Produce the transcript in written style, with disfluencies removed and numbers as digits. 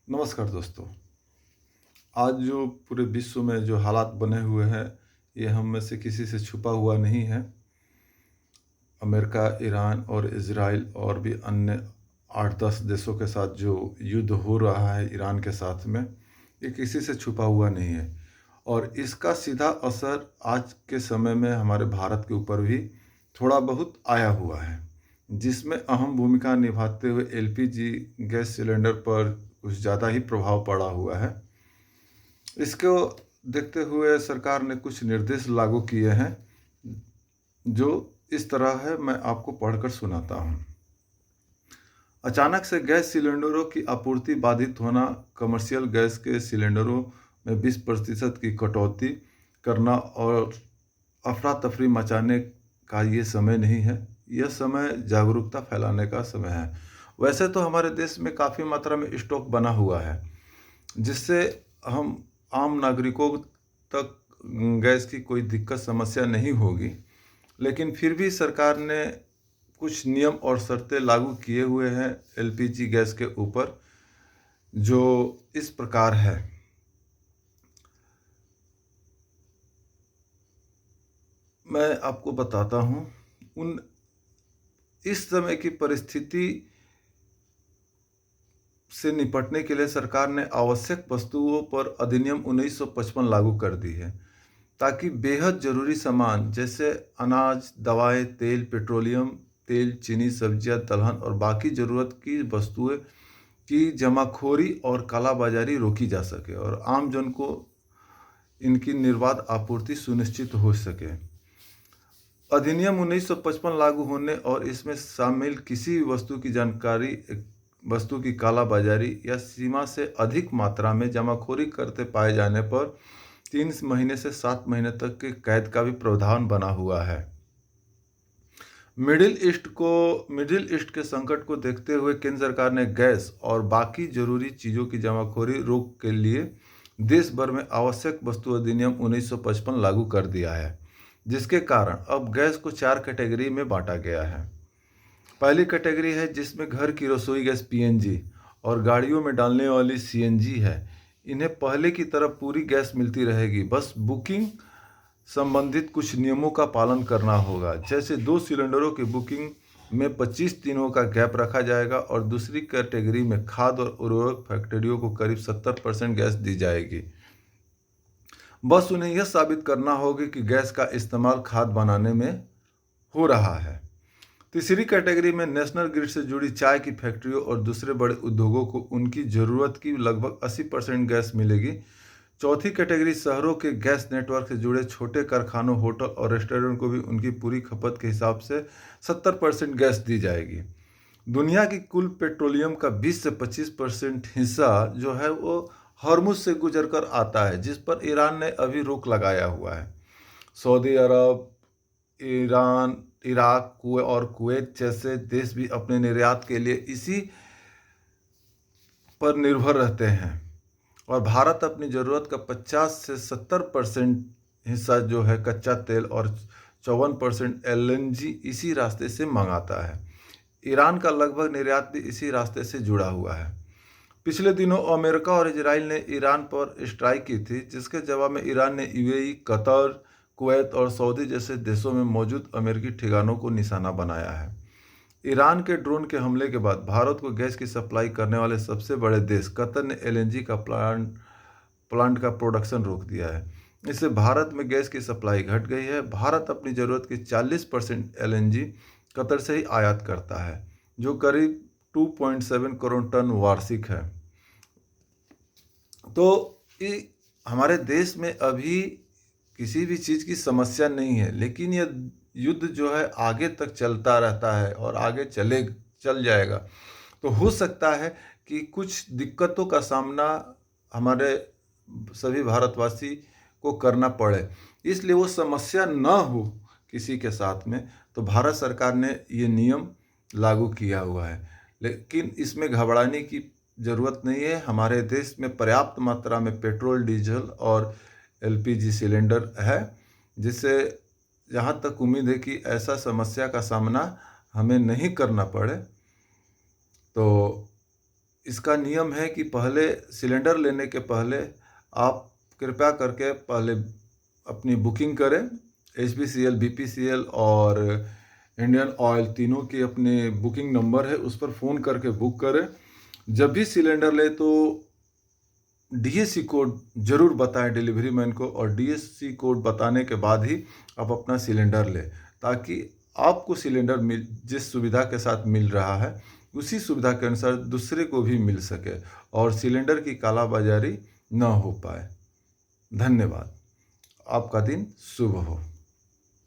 नमस्कार दोस्तों। आज जो पूरे विश्व में जो हालात बने हुए हैं, ये हम में से किसी से छुपा हुआ नहीं है। अमेरिका, ईरान और इज़राइल और भी अन्य 8-10 देशों के साथ जो युद्ध हो रहा है ईरान के साथ में, ये किसी से छुपा हुआ नहीं है। और इसका सीधा असर आज के समय में हमारे भारत के ऊपर भी थोड़ा बहुत आया हुआ है, जिसमें अहम भूमिका निभाते हुए एलपीजी गैस सिलेंडर पर कुछ ज़्यादा ही प्रभाव पड़ा हुआ है। इसको देखते हुए सरकार ने कुछ निर्देश लागू किए हैं, जो इस तरह है, मैं आपको पढ़कर सुनाता हूँ। अचानक से गैस सिलेंडरों की आपूर्ति बाधित होना, कमर्शियल गैस के सिलेंडरों में 20% की कटौती करना और अफरा तफरी मचाने का ये समय नहीं है। यह समय जागरूकता फैलाने का समय है। वैसे तो हमारे देश में काफ़ी मात्रा में स्टॉक बना हुआ है, जिससे हम आम नागरिकों तक गैस की कोई दिक्कत समस्या नहीं होगी। लेकिन फिर भी सरकार ने कुछ नियम और शर्तें लागू किए हुए हैं एलपीजी गैस के ऊपर, जो इस प्रकार है। मैं आपको बताता हूँ। उन इस समय की परिस्थिति से निपटने के लिए सरकार ने आवश्यक वस्तुओं पर अधिनियम 1955 लागू कर दी है, ताकि बेहद ज़रूरी सामान जैसे अनाज, दवाएं, तेल, पेट्रोलियम तेल, चीनी, सब्जियां, दलहन और बाकी ज़रूरत की वस्तुएं की जमाखोरी और कालाबाजारी रोकी जा सके और आम जन को इनकी निर्बाध आपूर्ति सुनिश्चित हो सके। अधिनियम 1955 लागू होने और इसमें शामिल किसी भी वस्तु की कालाबाजारी या सीमा से अधिक मात्रा में जमाखोरी करते पाए जाने पर 3 महीने से 7 महीने तक के कैद का भी प्रावधान बना हुआ है। मिडिल ईस्ट के संकट को देखते हुए केंद्र सरकार ने गैस और बाकी जरूरी चीज़ों की जमाखोरी रोक के लिए देश भर में आवश्यक वस्तु अधिनियम 1955 लागू कर दिया है, जिसके कारण अब गैस को 4 कैटेगरी में बांटा गया है। पहली कैटेगरी है जिसमें घर की रसोई गैस पीएनजी और गाड़ियों में डालने वाली सीएनजी है। इन्हें पहले की तरह पूरी गैस मिलती रहेगी, बस बुकिंग संबंधित कुछ नियमों का पालन करना होगा। जैसे 2 सिलेंडरों की बुकिंग में 25 दिनों का गैप रखा जाएगा और दूसरी कैटेगरी में खाद और उर्वरक फैक्ट्रियों को करीब 70% गैस दी जाएगी। बस उन्हें यह साबित करना होगा कि गैस का इस्तेमाल खाद बनाने में हो रहा है। तीसरी कैटेगरी में नेशनल ग्रिड से जुड़ी चाय की फैक्ट्रियों और दूसरे बड़े उद्योगों को उनकी ज़रूरत की लगभग 80% गैस मिलेगी। चौथी कैटेगरी शहरों के गैस नेटवर्क से जुड़े छोटे कारखानों, होटल और रेस्टोरेंट को भी उनकी पूरी खपत के हिसाब से 70% गैस दी जाएगी। दुनिया की कुल पेट्रोलियम का 20 से 25% हिस्सा जो है वो हॉर्मुज से गुजरकर आता है, जिस पर ईरान ने अभी रोक लगाया हुआ है। सऊदी अरब, ईरान, इराक और कुवैत जैसे देश भी अपने निर्यात के लिए इसी पर निर्भर रहते हैं और भारत अपनी ज़रूरत का 50 से 70% हिस्सा जो है कच्चा तेल और 54% एलएनजी इसी रास्ते से मंगाता है। ईरान का लगभग निर्यात भी इसी रास्ते से जुड़ा हुआ है। पिछले दिनों अमेरिका और इजराइल ने ईरान पर स्ट्राइक की थी, जिसके जवाब में ईरान ने यूएई, कतर, कुवैत और सऊदी जैसे देशों में मौजूद अमेरिकी ठिकानों को निशाना बनाया है। ईरान के ड्रोन के हमले के बाद भारत को गैस की सप्लाई करने वाले सबसे बड़े देश कतर ने एलएनजी का प्लांट का प्रोडक्शन रोक दिया है। इससे भारत में गैस की सप्लाई घट गई है। भारत अपनी ज़रूरत की 40% एलएनजी कतर से ही आयात करता है, जो करीब 2.7 करोड़ टन वार्षिक है। तो हमारे देश में अभी किसी भी चीज़ की समस्या नहीं है, लेकिन यह युद्ध जो है आगे तक चलता रहता है और आगे चल जाएगा। तो हो सकता है कि कुछ दिक्कतों का सामना हमारे सभी भारतवासी को करना पड़े, इसलिए वो समस्या न हो किसी के साथ में, तो भारत सरकार ने ये नियम लागू किया हुआ है। लेकिन इसमें घबराने की ज़रूरत नहीं है। हमारे देश में पर्याप्त मात्रा में पेट्रोल, डीजल और एलपीजी सिलेंडर है, जिससे जहाँ तक उम्मीद है कि ऐसा समस्या का सामना हमें नहीं करना पड़े। तो इसका नियम है कि पहले सिलेंडर लेने के पहले आप कृपया करके पहले अपनी बुकिंग करें। HPCL, BPCL और इंडियन ऑयल तीनों की अपने बुकिंग नंबर है, उस पर फ़ोन करके बुक करें। जब भी सिलेंडर ले तो DSC कोड ज़रूर बताएं डिलीवरी मैन को, और DSC कोड बताने के बाद ही आप अपना सिलेंडर लें, ताकि आपको सिलेंडर जिस सुविधा के साथ मिल रहा है उसी सुविधा के अनुसार दूसरे को भी मिल सके और सिलेंडर की कालाबाजारी न हो पाए। धन्यवाद। आपका दिन शुभ हो।